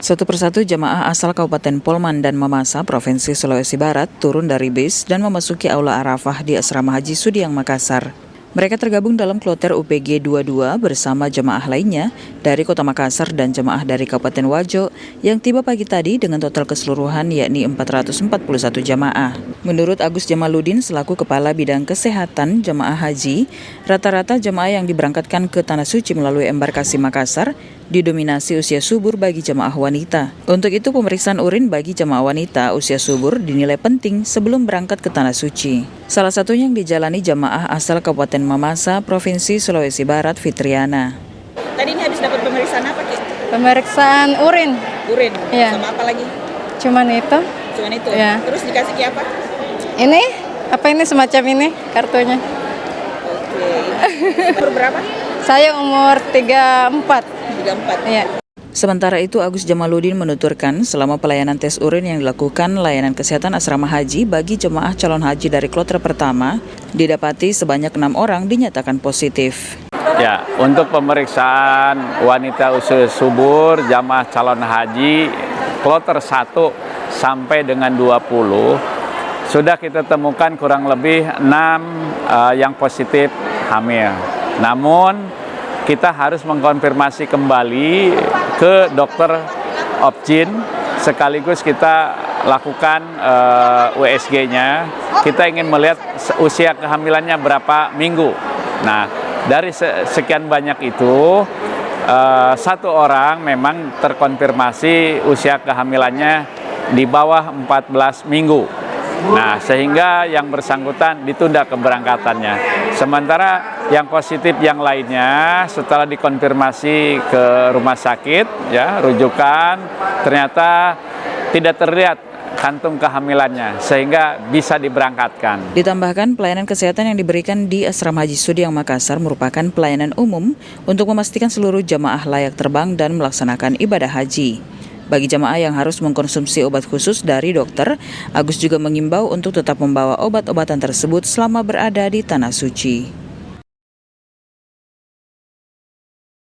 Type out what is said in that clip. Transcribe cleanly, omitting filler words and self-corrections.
Satu persatu jamaah asal Kabupaten Polman dan Mamasa, Provinsi Sulawesi Barat, turun dari bis dan memasuki Aula Arafah di Asrama Haji Sudiang Makassar. Mereka tergabung dalam kloter UPG 22 bersama jemaah lainnya dari Kota Makassar dan jemaah dari Kabupaten Wajo yang tiba pagi tadi dengan total keseluruhan yakni 441 jamaah. Menurut Agus Jamaluddin selaku Kepala Bidang Kesehatan Jemaah Haji, rata-rata jemaah yang diberangkatkan ke Tanah Suci melalui embarkasi Makassar didominasi usia subur bagi jemaah wanita. Untuk itu pemeriksaan urin bagi jemaah wanita usia subur dinilai penting sebelum berangkat ke Tanah Suci. Salah satunya yang dijalani jemaah asal Kabupaten Mamasa, Provinsi Sulawesi Barat, Fitriana. Tadi ini habis dapat pemeriksaan apa, Ki? Pemeriksaan urin. Urin? Iya. Sama apa lagi? Cuman itu. Cuman itu? Iya. Terus dikasih Ki apa? Ini, apa ini semacam ini kartunya. Oke. Umur berapa? Saya umur 34. 34? Iya. Sementara itu Agus Jamaluddin menuturkan selama pelayanan tes urin yang dilakukan layanan kesehatan asrama haji bagi jemaah calon haji dari kloter pertama didapati sebanyak 6 orang dinyatakan positif. Ya, untuk pemeriksaan wanita usia subur jamaah calon haji kloter 1 sampai dengan 20 sudah kita temukan kurang lebih 6 yang positif hamil. Namun kita harus mengkonfirmasi kembali ke dokter Opjin, sekaligus kita lakukan USG-nya. Kita ingin melihat usia kehamilannya berapa minggu. Nah, dari sekian banyak itu, satu orang memang terkonfirmasi usia kehamilannya di bawah 14 minggu. Nah, sehingga yang bersangkutan ditunda keberangkatannya. Sementara yang positif yang lainnya setelah dikonfirmasi ke rumah sakit, ya, rujukan, ternyata tidak terlihat kantung kehamilannya sehingga bisa diberangkatkan. Ditambahkan pelayanan kesehatan yang diberikan di Asrama Haji Sudiang Makassar merupakan pelayanan umum untuk memastikan seluruh jamaah layak terbang dan melaksanakan ibadah haji. Bagi jamaah yang harus mengkonsumsi obat khusus dari dokter, Agus juga mengimbau untuk tetap membawa obat-obatan tersebut selama berada di Tanah Suci.